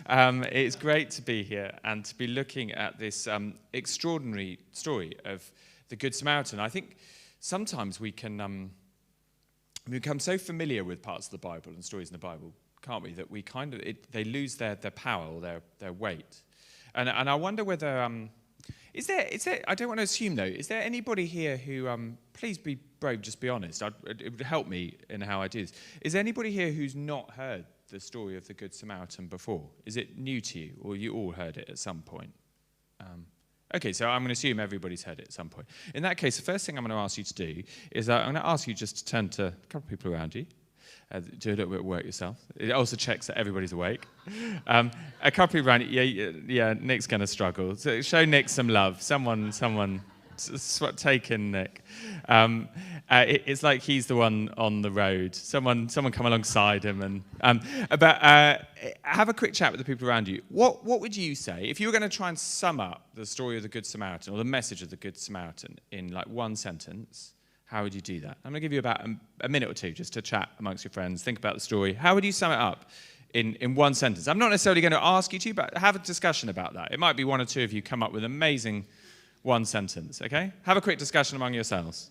It's great to be here and to be looking at this extraordinary story of the Good Samaritan. I think sometimes we can become so familiar with parts of the Bible and stories in the Bible, can't we, that we they lose their power or their weight. And I wonder whether is there I don't want to assume though, is there anybody here who please be brave, just be honest. It would help me in how I do this. Is there anybody here who's not heard the story of the Good Samaritan before? Is it new to you, or you all heard it at some point? Okay, so I'm going to assume everybody's heard it at some point. In that case, the first thing I'm going to ask you to do is I'm going to ask you just to turn to a couple of people around you. Do a little bit of work yourself. It also checks that everybody's awake. A couple of people around you. Yeah, Nick's going to struggle. So show Nick some love. Someone take in Nick. It's like he's the one on the road. Someone come alongside him and have a quick chat with the people around you. What would you say if you were going to try and sum up the story of the Good Samaritan or the message of the Good Samaritan in like one sentence? How would you do that? I'm going to give you about a minute or two just to chat amongst your friends, think about the story. How would you sum it up in one sentence? I'm not necessarily going to ask you to, but have a discussion about that. It might be one or two of you come up with amazing one sentence, okay? Have a quick discussion among yourselves.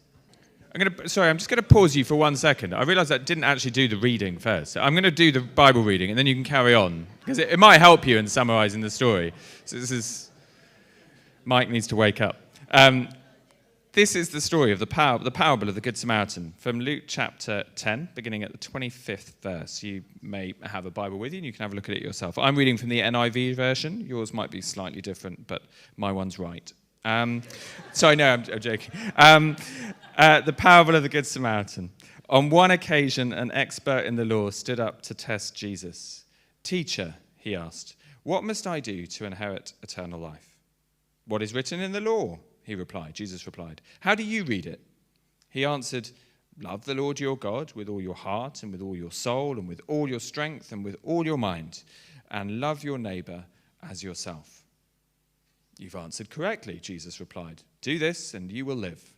I'm just going to pause you for 1 second. I realised I didn't actually do the reading first. So I'm going to do the Bible reading, and then you can carry on, because it might help you in summarising the story. So Mike needs to wake up. This is the story of the parable of the Good Samaritan from Luke chapter 10, beginning at the 25th verse. You may have a Bible with you, and you can have a look at it yourself. I'm reading from the NIV version. Yours might be slightly different, but my one's right. Sorry, no, I'm joking. The parable of the Good Samaritan. On one occasion, an expert in the law stood up to test Jesus. "Teacher," he asked, "what must I do to inherit eternal life?" "What is written in the law?" Jesus replied. "How do you read it?" He answered, "Love the Lord your God with all your heart and with all your soul and with all your strength and with all your mind, and love your neighbor as yourself." "You've answered correctly," Jesus replied. "Do this and you will live."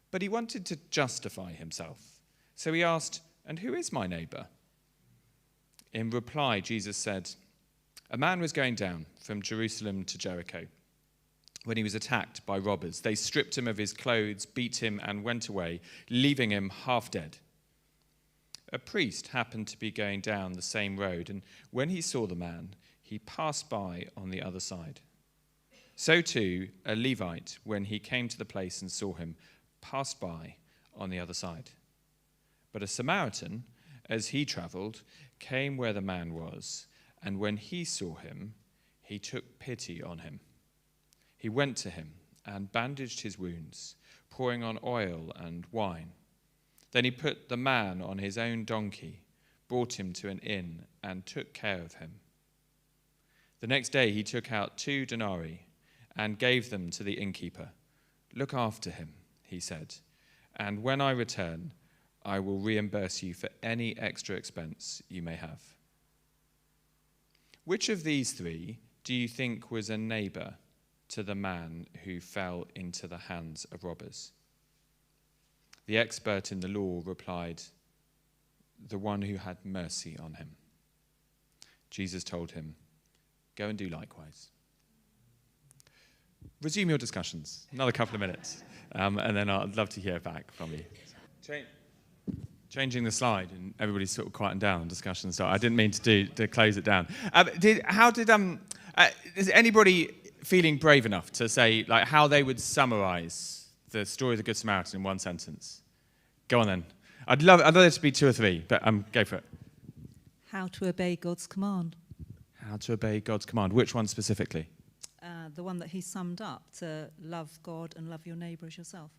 But he wanted to justify himself. So he asked, "And who is my neighbor?" In reply, Jesus said, "A man was going down from Jerusalem to Jericho when he was attacked by robbers. They stripped him of his clothes, beat him, and went away, leaving him half dead. A priest happened to be going down the same road, and when he saw the man, he passed by on the other side. So too, a Levite, when he came to the place and saw him, passed by on the other side. But a Samaritan, as he traveled, came where the man was, and when he saw him, he took pity on him. He went to him and bandaged his wounds, pouring on oil and wine. Then he put the man on his own donkey, brought him to an inn, and took care of him. The next day he took out 2 denarii and gave them to the innkeeper. 'Look after him,' he said, 'and when I return, I will reimburse you for any extra expense you may have.' Which of these 3 do you think was a neighbor to the man who fell into the hands of robbers?" The expert in the law replied, "The one who had mercy on him." Jesus told him, "Go and do likewise." Resume your discussions. Another couple of minutes. And then I'd love to hear back from you. Changing the slide, and everybody's sort of quieting down discussion. So I didn't mean to close it down. Is anybody feeling brave enough to say like how they would summarize the story of the Good Samaritan in one sentence? Go on then. I'd love it to be 2 or 3, but go for it. How to obey God's command. How to obey God's command. Which one specifically? The one that he summed up, to love God and love your neighbour as yourself.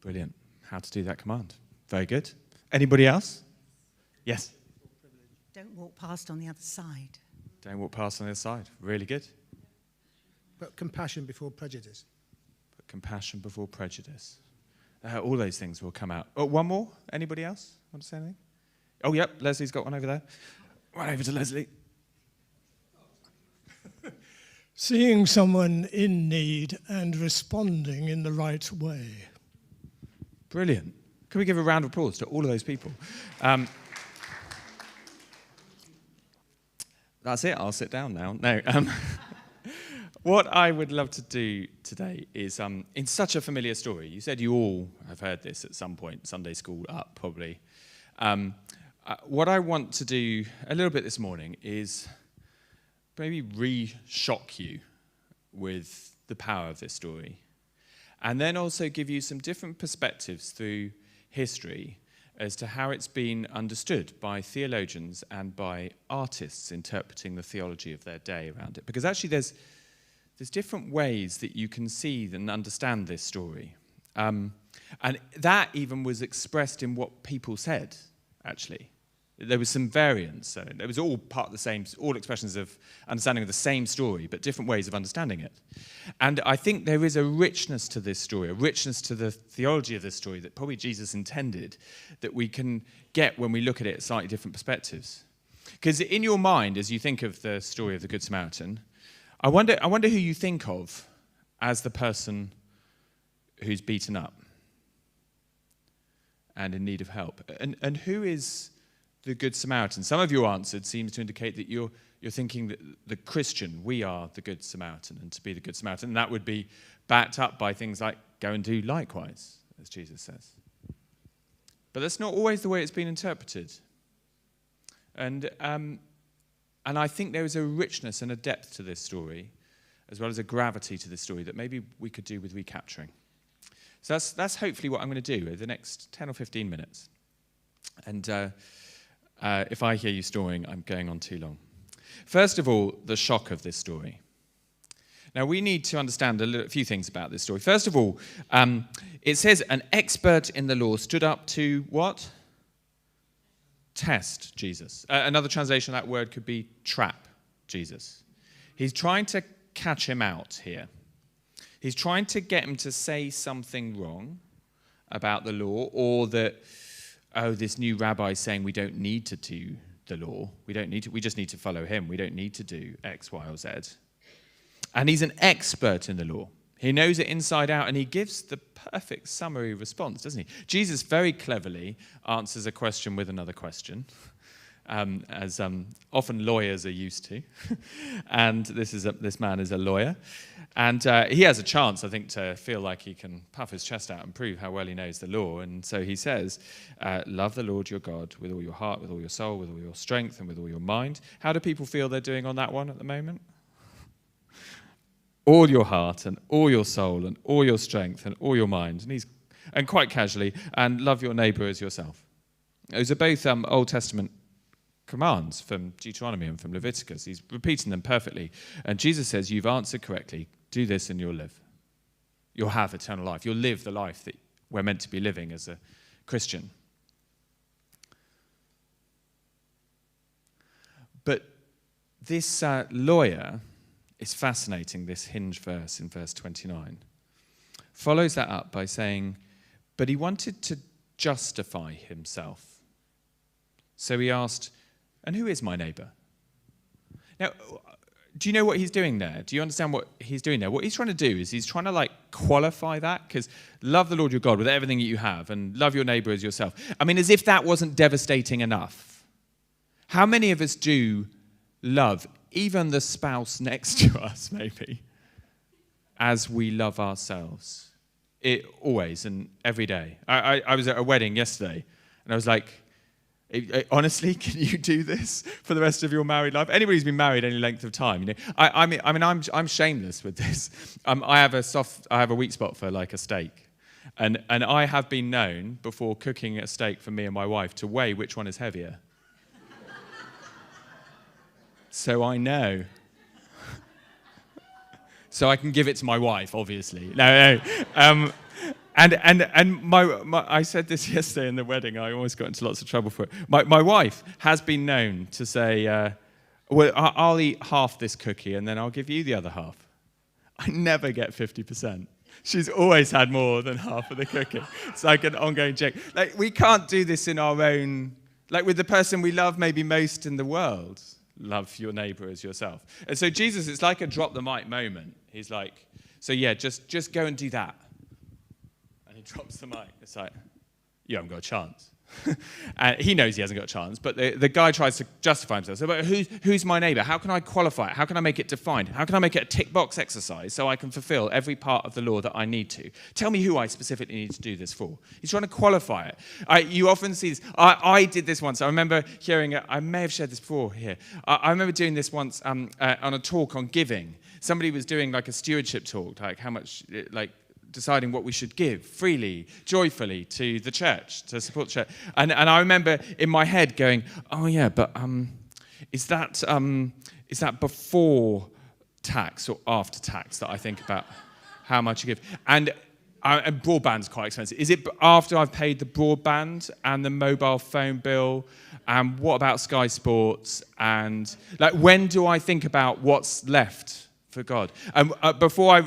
Brilliant. How to do that command. Very good. Anybody else? Yes. Don't walk past on the other side. Don't walk past on the other side. Really good. Put compassion before prejudice. Put compassion before prejudice. All those things will come out. Oh, one more? Anybody else want to say anything? Oh, yep. Leslie's got one over there. Right over to Leslie. Seeing someone in need and responding in the right way. Brilliant. Can we give a round of applause to all of those people? That's it. I'll sit down now. No. What I would love to do today is, in such a familiar story, you said you all have heard this at some point, Sunday school up probably. What I want to do a little bit this morning is maybe re-shock you with the power of this story. And then also give you some different perspectives through history as to how it's been understood by theologians and by artists interpreting the theology of their day around it. Because actually there's different ways that you can see and understand this story. And that even was expressed in what people said, actually. There was some variance. So it was all part of the same, all expressions of understanding of the same story, but different ways of understanding it. And I think there is a richness to this story, a richness to the theology of this story that probably Jesus intended, that we can get when we look at it at slightly different perspectives. Because in your mind, as you think of the story of the Good Samaritan, I wonder who you think of as the person who's beaten up and in need of help. And who is the Good Samaritan? Some of your answers seems to indicate that you're thinking that the Christian, we are the Good Samaritan, and to be the Good Samaritan. And that would be backed up by things like go and do likewise, as Jesus says. But that's not always the way it's been interpreted. And I think there is a richness and a depth to this story, as well as a gravity to this story that maybe we could do with recapturing. So that's hopefully what I'm going to do over the next 10 or 15 minutes. And if I hear you snoring, I'm going on too long. First of all, the shock of this story. Now, we need to understand a few things about this story. First of all, it says an expert in the law stood up to what? Test Jesus. Another translation of that word could be trap Jesus. He's trying to catch him out here. He's trying to get him to say something wrong about the law, or that, this new rabbi is saying we don't need to do the law. We just need to follow him. We don't need to do X, Y, or Z. And he's an expert in the law. He knows it inside out, and he gives the perfect summary response, doesn't he? Jesus very cleverly answers a question with another question, as often lawyers are used to. And this man is a lawyer. And he has a chance, I think, to feel like he can puff his chest out and prove how well he knows the law. And so he says, love the Lord your God with all your heart, with all your soul, with all your strength, and with all your mind. How do people feel they're doing on that one at the moment? All your heart and all your soul and all your strength and all your mind. And quite casually, and love your neighbour as yourself. Those are both Old Testament commands from Deuteronomy and from Leviticus. He's repeating them perfectly. And Jesus says, you've answered correctly. Do this and you'll live. You'll have eternal life. You'll live the life that we're meant to be living as a Christian. But this lawyer is fascinating, this hinge verse in verse 29. Follows that up by saying, but he wanted to justify himself. So he asked, and who is my neighbour? Now, do you know what he's doing there? Do you understand what he's doing there? What he's trying to do is he's trying to qualify that, because love the Lord your God with everything that you have and love your neighbour as yourself. I mean, as if that wasn't devastating enough. How many of us do love even the spouse next to us, maybe, as we love ourselves? It always and every day. I was at a wedding yesterday, and I was like, honestly, can you do this for the rest of your married life? Anybody who's been married any length of time, I'm shameless with this. I have a weak spot for a steak, and I have been known before cooking a steak for me and my wife to weigh which one is heavier. So I know. So I can give it to my wife, obviously. No. I said this yesterday in the wedding. I almost got into lots of trouble for it. My wife has been known to say, well, I'll eat half this cookie and then I'll give you the other half. I never get 50%. She's always had more than half of the cookie. It's like an ongoing joke. We can't do this in our own, with the person we love maybe most in the world. Love your neighbour as yourself. And so Jesus, it's like a drop the mic moment. He's like, so yeah, just go and do that. And he drops the mic. It's like, you haven't got a chance. And he knows he hasn't got a chance, but the guy tries to justify himself. So, but who's my neighbour? How can I qualify it? How can I make it defined? How can I make it a tick box exercise so I can fulfil every part of the law that I need to? Tell me who I specifically need to do this for. He's trying to qualify it. You often see this. I did this once. I remember hearing it. I may have shared this before here. I remember doing this once on a talk on giving. Somebody was doing like a stewardship talk, like how much, like, deciding what we should give freely, joyfully to the church, to support the church. And I remember in my head going, oh yeah, but is that before tax or after tax that I think about how much you give? And broadband's quite expensive. Is it after I've paid the broadband and the mobile phone bill? And what about Sky Sports? And like, when do I think about what's left for God? And before I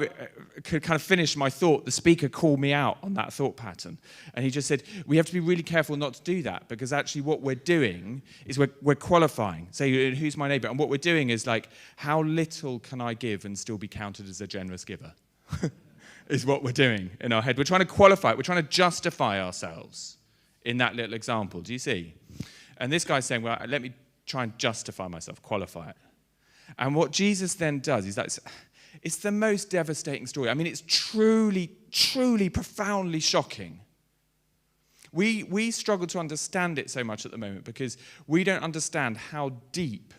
could kind of finish my thought, the speaker called me out on that thought pattern. And he just said, we have to be really careful not to do that, because actually what we're doing is we're qualifying. Say, who's my neighbour? And what we're doing is like, how little can I give and still be counted as a generous giver? Is what we're doing in our head. We're trying to qualify it. We're trying to justify ourselves in that little example. Do you see? And this guy's saying, well, let me try and justify myself, qualify it. And what Jesus then does is it's the most devastating story. I mean, it's truly, truly, profoundly shocking. We struggle to understand it so much at the moment because we don't understand how deep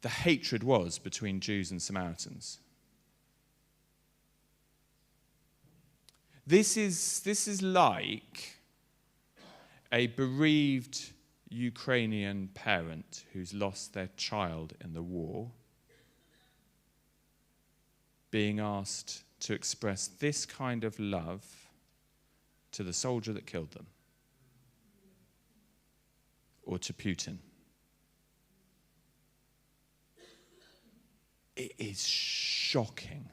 the hatred was between Jews and Samaritans. This is like a bereaved Ukrainian parent who's lost their child in the war being asked to express this kind of love to the soldier that killed them, or to Putin. It is shocking.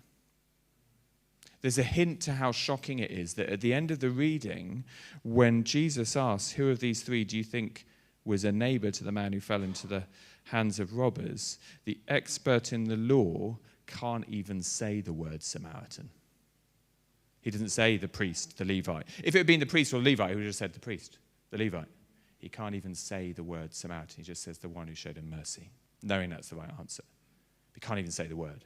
There's a hint to how shocking it is that at the end of the reading, when Jesus asks, who of these three do you think was a neighbor to the man who fell into the hands of robbers, the expert in the law can't even say the word Samaritan. He doesn't say the priest, the Levite. If it had been the priest or the Levite, he would have said the priest, the Levite. He can't even say the word Samaritan. He just says the one who showed him mercy, knowing that's the right answer. He can't even say the word.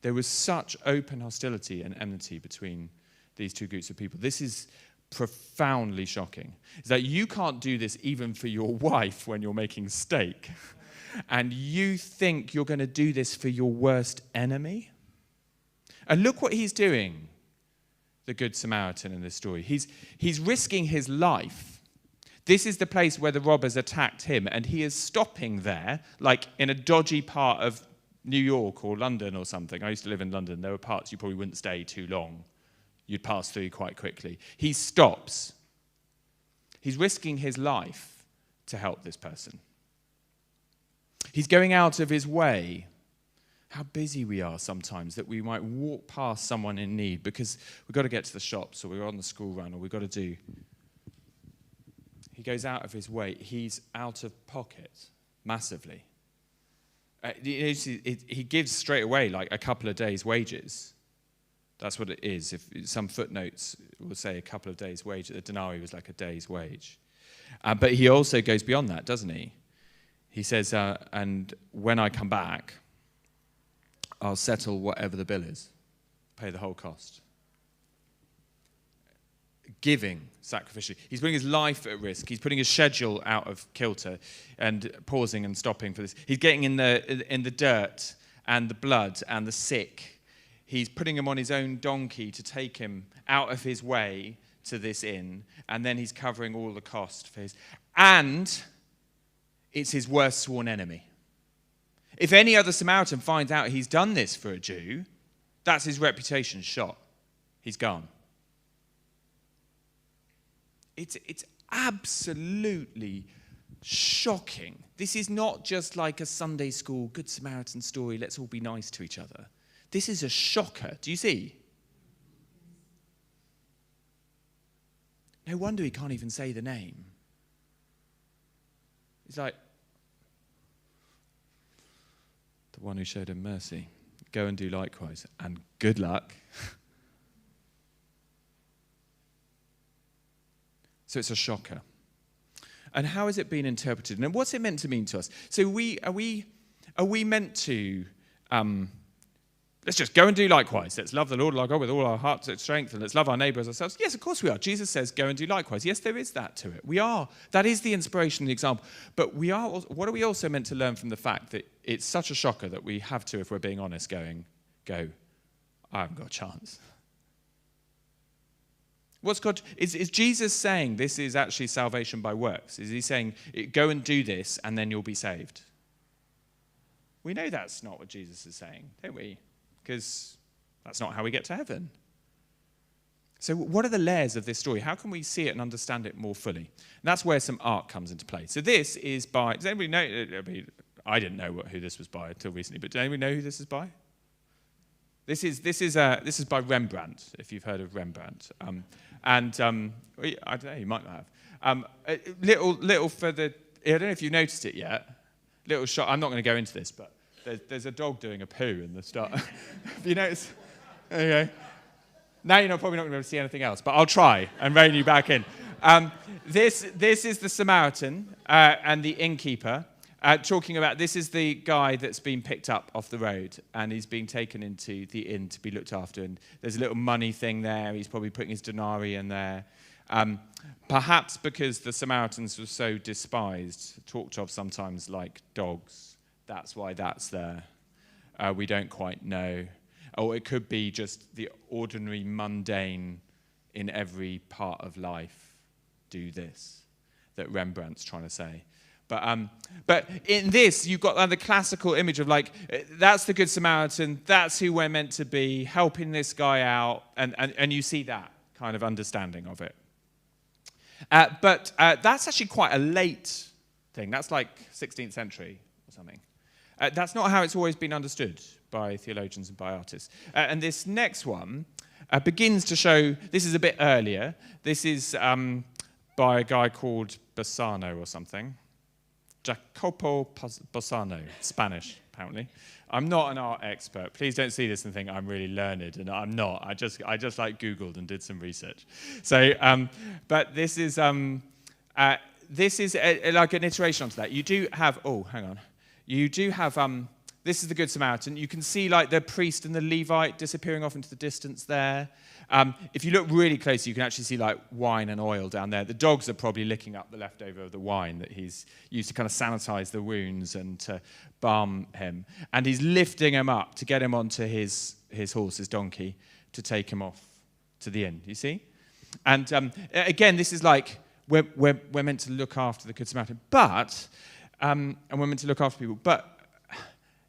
There was such open hostility and enmity between these two groups of people. This is profoundly shocking. Is that you can't do this even for your wife when you're making steak. And you think you're going to do this for your worst enemy? And look what he's doing, the Good Samaritan in this story. He's risking his life. This is the place where the robbers attacked him, and he is stopping there, like in a dodgy part of New York or London or something. I used to live in London. There were parts you probably wouldn't stay too long. You'd pass through quite quickly. He stops. He's risking his life to help this person. He's going out of his way. How busy we are sometimes that we might walk past someone in need because we've got to get to the shops or we're on the school run or we've got to do. He goes out of his way. He's out of pocket massively. He gives straight away like a couple of days' wages. That's what it is. If some footnotes will say a couple of days' wage, the denarii was like a day's wage. But he also goes beyond that, doesn't he? He says, and when I come back, I'll settle whatever the bill is, pay the whole cost. Giving sacrificially. He's putting his life at risk. He's putting his schedule out of kilter and pausing and stopping for this. He's getting in the dirt and the blood and the sick. He's putting him on his own donkey to take him out of his way to this inn, and then he's covering all the cost for his. And it's his worst sworn enemy. If any other Samaritan finds out he's done this for a Jew, that's his reputation shot. He's gone. It's absolutely shocking. This is not just like a Sunday school Good Samaritan story, let's all be nice to each other. This is a shocker. Do you see? No wonder he can't even say the name. He's like, the one who showed him mercy. Go and do likewise. And good luck. So it's a shocker. And how has it been interpreted? And what's it meant to mean to us? So are we meant to, let's just go and do likewise. Let's love the Lord our God with all our heart and strength, and let's love our neighbour as ourselves. Yes, of course we are. Jesus says, go and do likewise. Yes, there is that to it. We are. That is the inspiration, the example. But what are we also meant to learn from the fact that it's such a shocker that we have to, if we're being honest, go, I haven't got a chance. What's God? Is Jesus saying this is actually salvation by works? Is he saying, go and do this and then you'll be saved? We know that's not what Jesus is saying, don't we? Because that's not how we get to heaven. So what are the layers of this story? How can we see it and understand it more fully? And that's where some art comes into play. So this is by, does anybody know? I didn't know who this was by until recently, but does anybody know who this is by? This is by Rembrandt, if you've heard of Rembrandt. I don't know, you might not have. Little for the, I don't know if you noticed it yet. Little shot. I'm not going to go into this, but there's a dog doing a poo in the start. Have you noticed? Okay. Now you're probably not going to be able to see anything else, but I'll try and rein you back in. This is the Samaritan and the innkeeper. Talking about, this is the guy that's been picked up off the road and he's being taken into the inn to be looked after, and there's a little money thing there. He's probably putting his denarii in there. Perhaps because the Samaritans were so despised, talked of sometimes like dogs. That's why that's there. We don't quite know. Or it could be just the ordinary, mundane, in every part of life, do this, that Rembrandt's trying to say. But in this, you've got the classical image of like, that's the Good Samaritan, that's who we're meant to be, helping this guy out, and you see that kind of understanding of it. But that's actually quite a late thing. That's like 16th century or something. That's not how it's always been understood by theologians and by artists. And this next one begins to show, this is a bit earlier. This is by a guy called Bassano or something. Jacopo Bassano, Spanish, apparently. I'm not an art expert. Please don't see this and think I'm really learned, and I'm not. I just like Googled and did some research. So, but this is like an iteration onto that. You do have. Oh, hang on. You do have. This is the Good Samaritan. You can see like the priest and the Levite disappearing off into the distance there. If you look really closely, you can actually see like wine and oil down there. The dogs are probably licking up the leftover of the wine that he's used to kind of sanitize the wounds and to balm him. And he's lifting him up to get him onto his horse, his donkey, to take him off to the inn. You see? And again, this is like we're meant to look after the Good Samaritan, but and we're meant to look after people. But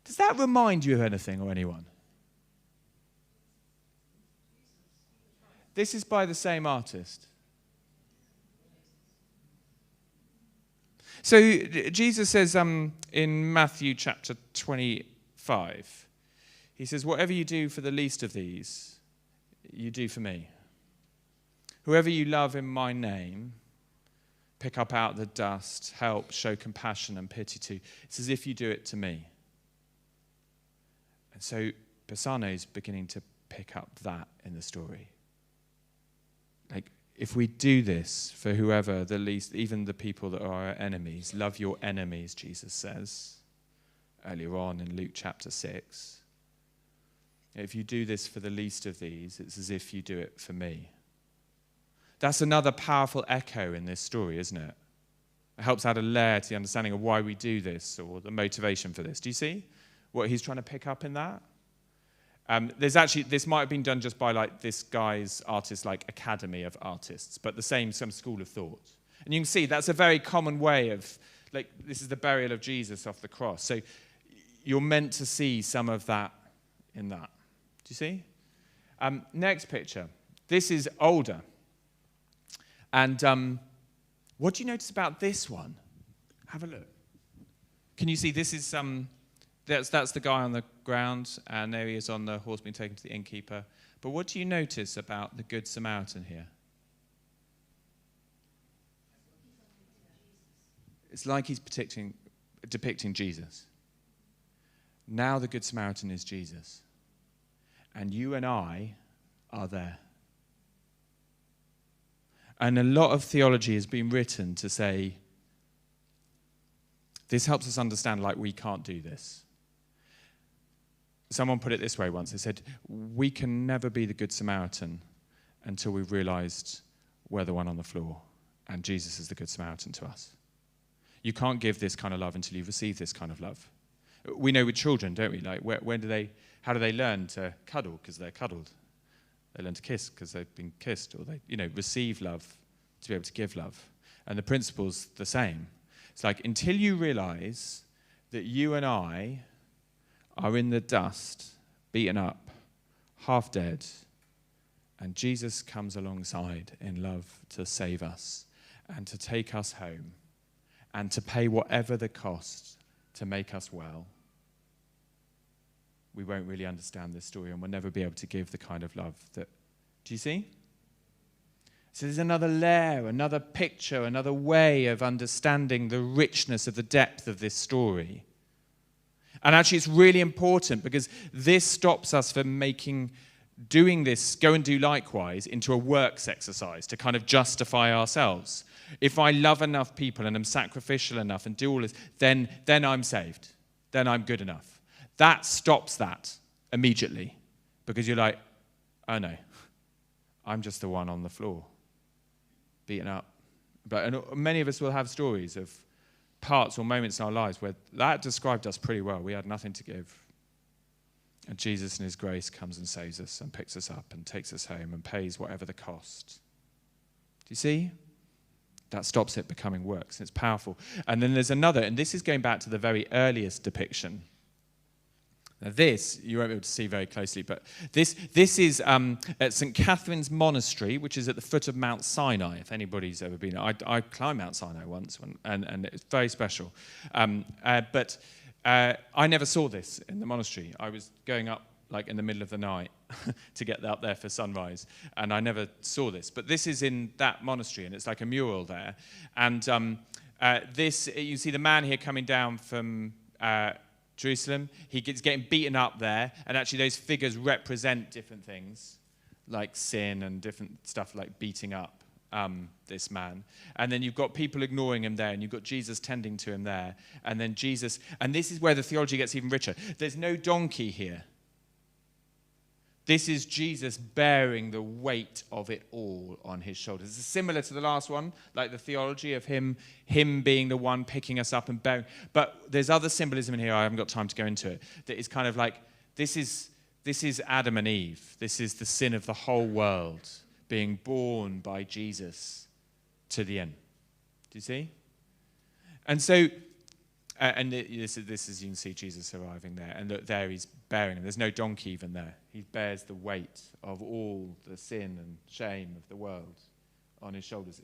does that remind you of anything or anyone? This is by the same artist. So Jesus says in Matthew chapter 25, he says, whatever you do for the least of these, you do for me. Whoever you love in my name, pick up out the dust, help, show compassion and pity to. It's as if you do it to me. And so Bassano is beginning to pick up that in the story. Like, if we do this for whoever, the least, even the people that are our enemies, love your enemies, Jesus says earlier on in Luke chapter 6. If you do this for the least of these, it's as if you do it for me. That's another powerful echo in this story, isn't it? It helps add a layer to the understanding of why we do this or the motivation for this. Do you see what he's trying to pick up in that? There's actually, this might have been done just by like this guy's artist, like academy of artists, but some school of thought. And you can see that's a very common way of, like, this is the burial of Jesus off the cross. So you're meant to see some of that in that. Do you see? Next picture. This is older. And what do you notice about this one? Have a look. Can you see this is that's the guy on the ground, and there he is on the horse being taken to the innkeeper. But what do you notice about the Good Samaritan here? It's like he's depicting Jesus. Now the Good Samaritan is Jesus. And you and I are there. And a lot of theology has been written to say, this helps us understand, like, we can't do this. Someone put it this way once. They said, we can never be the Good Samaritan until we've realized we're the one on the floor and Jesus is the Good Samaritan to us. You can't give this kind of love until you've received this kind of love. We know with children, don't we? Like, how do they learn to cuddle? Because they're cuddled. They learn to kiss because they've been kissed, or they, receive love to be able to give love. And the principle's the same. It's like, until you realize that you and I are in the dust, beaten up, half dead, and Jesus comes alongside in love to save us and to take us home and to pay whatever the cost to make us well, we won't really understand this story, and we'll never be able to give the kind of love that... Do you see? So there's another layer, another picture, another way of understanding the richness of the depth of this story. And actually it's really important, because this stops us from doing this, go and do likewise, into a works exercise to kind of justify ourselves. If I love enough people and am sacrificial enough and do all this, then I'm saved. Then I'm good enough. That stops that immediately, because you're like, oh no, I'm just the one on the floor, beaten up. And many of us will have stories of parts or moments in our lives where that described us pretty well. We had nothing to give. And Jesus in his grace comes and saves us and picks us up and takes us home and pays whatever the cost. Do you see? That stops it becoming works. It's powerful. And then there's another, and this is going back to the very earliest depiction. Now this, you won't be able to see very closely, but this is at St. Catherine's Monastery, which is at the foot of Mount Sinai, if anybody's ever been. I climbed Mount Sinai once, and it's very special. But I never saw this in the monastery. I was going up like in the middle of the night to get up there for sunrise, and I never saw this. But this is in that monastery, and it's like a mural there. And this, you see the man here coming down from Jerusalem. He's getting beaten up there, and actually those figures represent different things, like sin and different stuff like beating up this man. And then you've got people ignoring him there, and you've got Jesus tending to him there. And then Jesus, and this is where the theology gets even richer. There's no donkey here. This is Jesus bearing the weight of it all on his shoulders. It's similar to the last one, like the theology of him being the one picking us up and bearing. But there's other symbolism in here, I haven't got time to go into it, that is kind of like, this is Adam and Eve. This is the sin of the whole world being borne by Jesus to the end. Do you see? And so, and this is, you can see Jesus arriving there, and look, there he's bearing him. There's no donkey even there. He bears the weight of all the sin and shame of the world on his shoulders.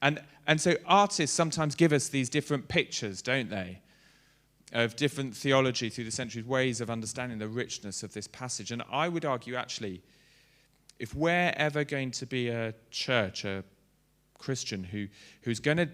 And so artists sometimes give us these different pictures, don't they, of different theology through the centuries, ways of understanding the richness of this passage. And I would argue, actually, if we're ever going to be a church, a Christian who's going to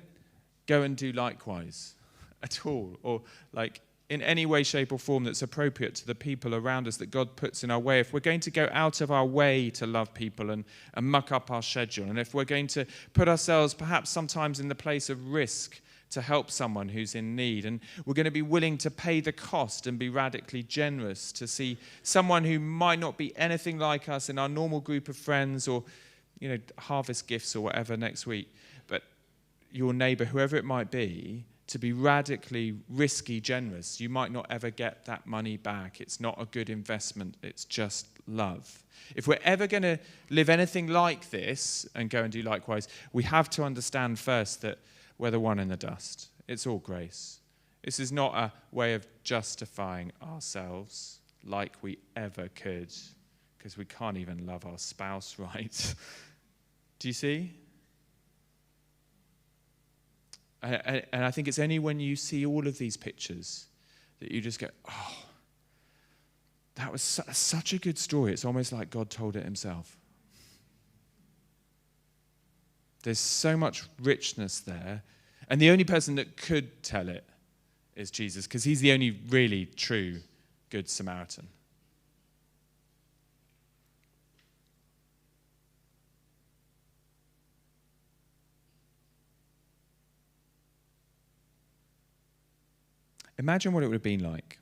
go and do likewise at all, or like in any way, shape or form that's appropriate to the people around us that God puts in our way, if we're going to go out of our way to love people and muck up our schedule, and if we're going to put ourselves perhaps sometimes in the place of risk to help someone who's in need, and we're going to be willing to pay the cost and be radically generous to see someone who might not be anything like us in our normal group of friends, or harvest gifts or whatever next week, but your neighbour, whoever it might be, to be radically risky generous. You might not ever get that money back. It's not a good investment. It's just love. If we're ever going to live anything like this and go and do likewise, we have to understand first that we're the one in the dust. It's all grace. This is not a way of justifying ourselves like we ever could, because we can't even love our spouse right. Do you see? And I think it's only when you see all of these pictures that you just go, oh, that was such a good story. It's almost like God told it himself. There's so much richness there. And the only person that could tell it is Jesus, because he's the only really true Good Samaritan. Imagine what it would have been like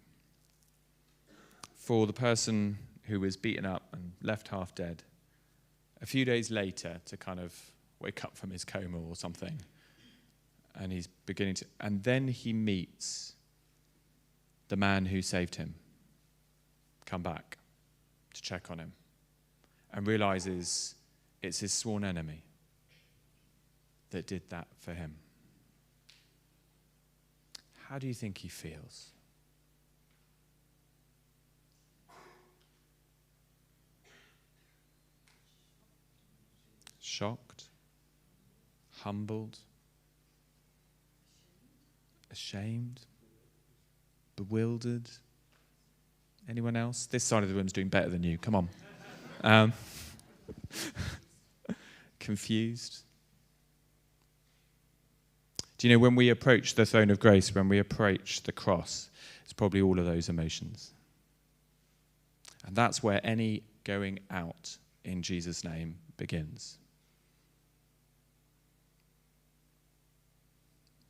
for the person who was beaten up and left half dead a few days later to kind of wake up from his coma or something, and he's beginning to, and then he meets the man who saved him come back to check on him and realizes it's his sworn enemy that did that for him. How do you think he feels? Shocked? Humbled? Ashamed? Bewildered? Anyone else? This side of the room's doing better than you. Come on. Confused? Do you know, when we approach the throne of grace, when we approach the cross, it's probably all of those emotions. And that's where any going out in Jesus' name begins.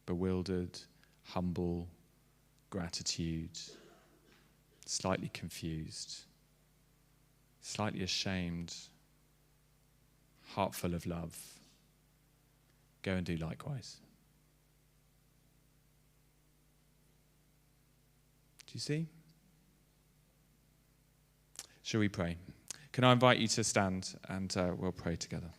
Bewildered, humble, gratitude, slightly confused, slightly ashamed, heart full of love. Go and do likewise. Do you see? Shall we pray? Can I invite you to stand and we'll pray together?